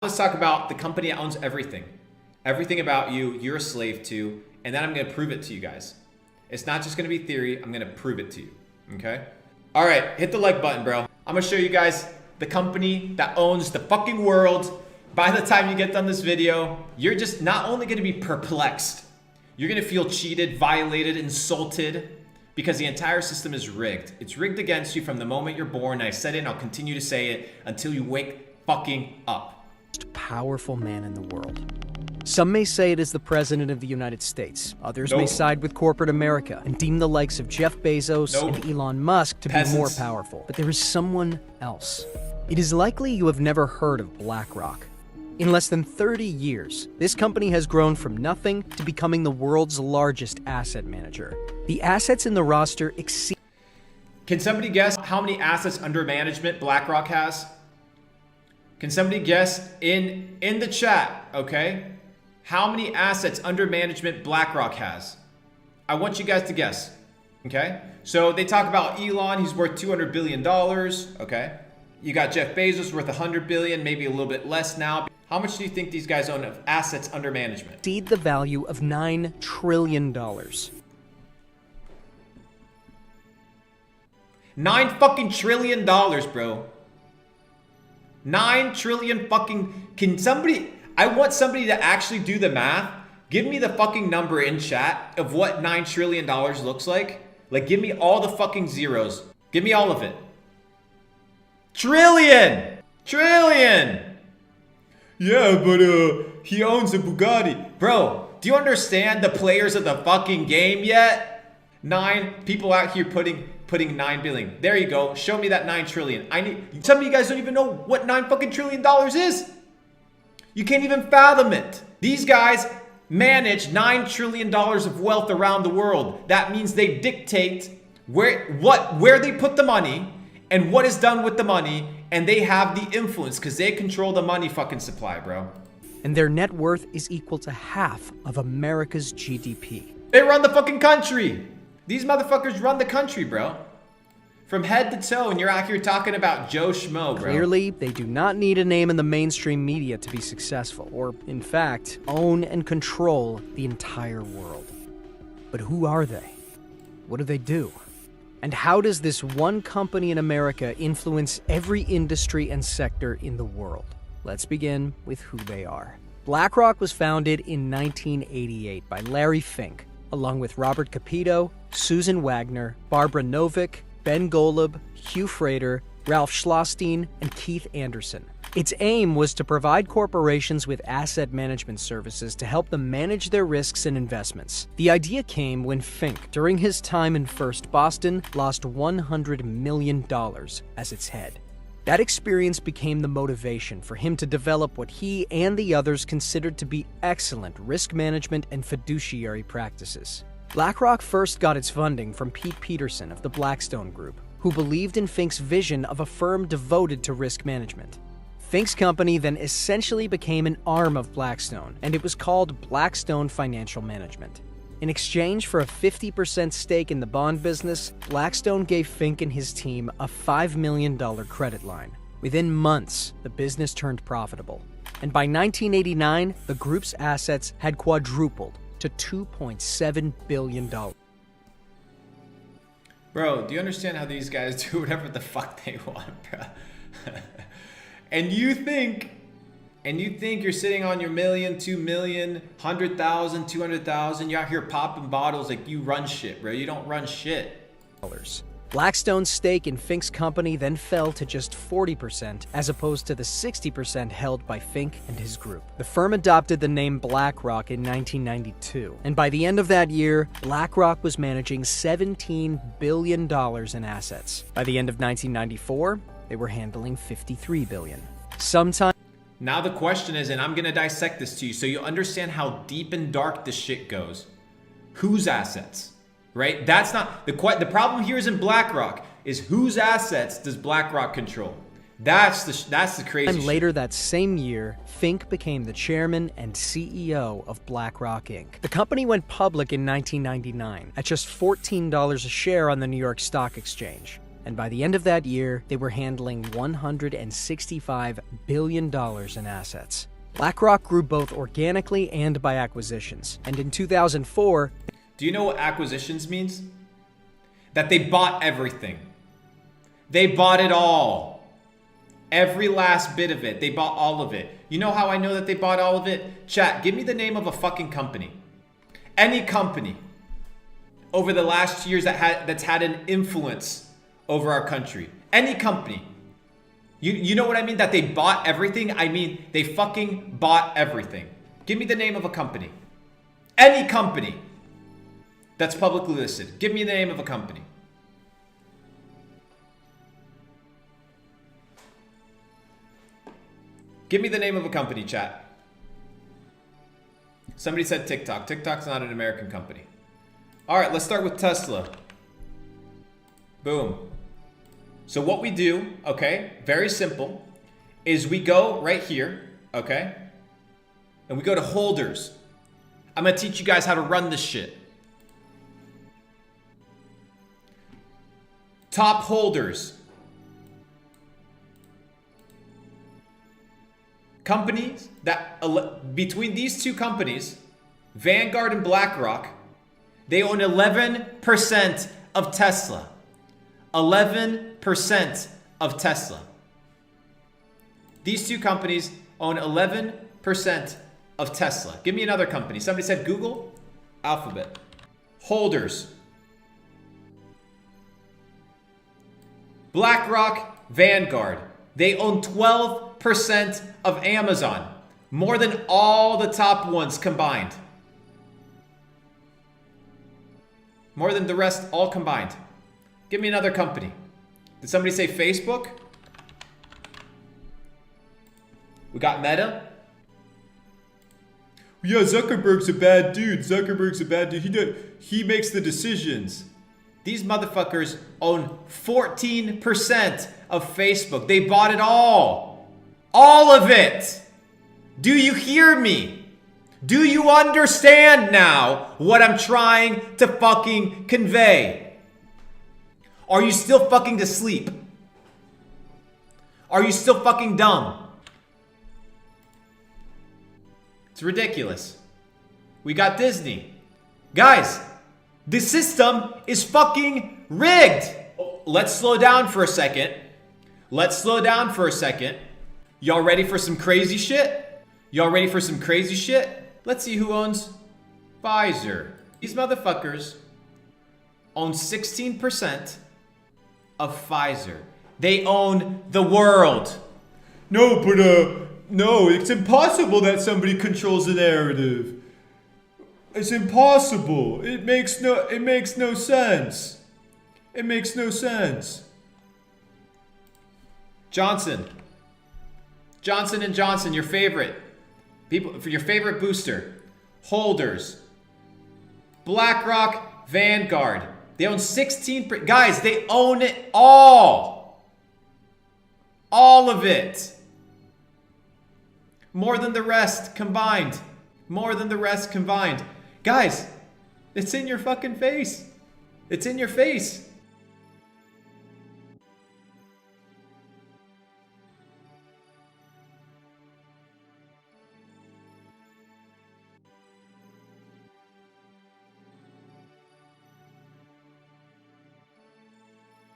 Let's talk about the company that owns everything. Everything about you, you're a slave to, and then I'm gonna prove it to you guys. It's not just gonna be theory, I'm gonna prove it to you, okay? All right, hit the like button, bro. I'm gonna show you guys the company that owns the fucking world. By the time you get done this video, you're just not only gonna be perplexed, you're gonna feel cheated, violated, insulted, because the entire system is rigged. It's rigged against you from the moment you're born. I said it and I'll continue to say it until you wake fucking up. Most powerful man in the world. Some may say it is the President of the United States. Others may side with corporate America and deem the likes of Jeff Bezos and Elon Musk to be more powerful. But there is someone else. It is likely you have never heard of BlackRock. In less than 30 years, this company has grown from nothing to becoming the world's largest asset manager. The assets in the roster exceed... Can somebody guess how many assets under management BlackRock has? Can somebody guess in the chat, okay? How many assets under management BlackRock has? I want you guys to guess, okay? So they talk about Elon, he's worth $200 billion, okay? You got Jeff Bezos worth $100 billion, maybe a little bit less now. How much do you think these guys own of assets under management? Exceed the value of $9 trillion. $9 fucking trillion, bro. 9 trillion fucking... Can somebody... I want somebody to actually do the math. Give me the fucking number in chat of what $9 trillion looks like. Like, give me all the fucking zeros. Give me all of it. Trillion! Trillion! Yeah, but he owns a Bugatti. Bro, do you understand the players of the fucking game yet? 9 people out here putting 9 billion. There you go. Show me that 9 trillion. Some of you guys don't even know what 9 fucking trillion dollars is. You can't even fathom it. These guys manage $9 trillion of wealth around the world. That means they dictate where they put the money and what is done with the money, and they have the influence because they control the money fucking supply, bro. And their net worth is equal to half of America's GDP. They run the fucking country. These motherfuckers run the country, bro. From head to toe, and you're out here talking about Joe Schmo, bro. Clearly, they do not need a name in the mainstream media to be successful, or, in fact, own and control the entire world. But who are they? What do they do? And how does this one company in America influence every industry and sector in the world? Let's begin with who they are. BlackRock was founded in 1988 by Larry Fink, along with Robert Kapito, Susan Wagner, Barbara Novick, Ben Golub, Hugh Frater, Ralph Schlosstein, and Keith Anderson. Its aim was to provide corporations with asset management services to help them manage their risks and investments. The idea came when Fink, during his time in First Boston, lost $100 million as its head. That experience became the motivation for him to develop what he and the others considered to be excellent risk management and fiduciary practices. BlackRock first got its funding from Pete Peterson of the Blackstone Group, who believed in Fink's vision of a firm devoted to risk management. Fink's company then essentially became an arm of Blackstone, and it was called Blackstone Financial Management. In exchange for a 50% stake in the bond business, Blackstone gave Fink and his team a $5 million credit line. Within months, the business turned profitable, and by 1989, the group's assets had quadrupled to $2.7 billion. Bro, do you understand how these guys do whatever the fuck they want, bro? And you think you're sitting on your million, 2 million, 100,000, 200,000, you're out here popping bottles like you run shit, bro. You don't run shit. Blackstone's stake in Fink's company then fell to just 40%, as opposed to the 60% held by Fink and his group. The firm adopted the name BlackRock in 1992, and by the end of that year, BlackRock was managing $17 billion in assets. By the end of 1994, they were handling $53 billion. Now the question is, and I'm gonna dissect this to you so you understand how deep and dark this shit goes. Whose assets? Right? That's not the problem here isn't BlackRock, is whose assets does BlackRock control? That's the crazy shit. Later that same year, Fink became the chairman and CEO of BlackRock Inc. The company went public in 1999 at just $14 a share on the New York Stock Exchange. And by the end of that year, they were handling $165 billion in assets. BlackRock grew both organically and by acquisitions. And in 2004, Do you know what acquisitions means? That they bought everything. They bought it all. Every last bit of it. They bought all of it. You know how I know that they bought all of it? Chat, give me the name of a fucking company. Any company over the last years that's had an influence over our country. Any company. You know what I mean? That they bought everything? I mean, they fucking bought everything. Give me the name of a company. Any company that's publicly listed. Give me the name of a company. Give me the name of a company, chat. Somebody said TikTok. TikTok's not an American company. All right, let's start with Tesla. Boom. So what we do, okay, very simple, is we go right here, okay, and we go to holders. I'm gonna teach you guys how to run this shit. Top holders. Companies that, between these two companies, Vanguard and BlackRock, they own 11% of Tesla. 11% of Tesla. These two companies own 11% of Tesla. Give me another company. Somebody said Google? Alphabet. Holders. BlackRock, Vanguard. They own 12% of Amazon. More than all the top ones combined. More than the rest all combined. Give me another company. Did somebody say Facebook? We got Meta. Yeah, Zuckerberg's a bad dude. Zuckerberg's a bad dude. He makes the decisions. These motherfuckers own 14% of Facebook. They bought it all. All of it. Do you hear me? Do you understand now what I'm trying to fucking convey? Are you still fucking asleep? Are you still fucking dumb? It's ridiculous. We got Disney. Guys, the system is fucking rigged. Let's slow down for a second. Let's slow down for a second. Y'all ready for some crazy shit? Y'all ready for some crazy shit? Let's see who owns Pfizer. These motherfuckers own 16% of Pfizer. They own the world. No, it's impossible that somebody controls the narrative. It's impossible. It makes no sense. It makes no sense. Johnson & Johnson, your favorite. People for your favorite booster. Holders. BlackRock, Vanguard. They own 16%. Guys, they own it all. All of it. More than the rest combined. More than the rest combined. Guys, it's in your fucking face. It's in your face.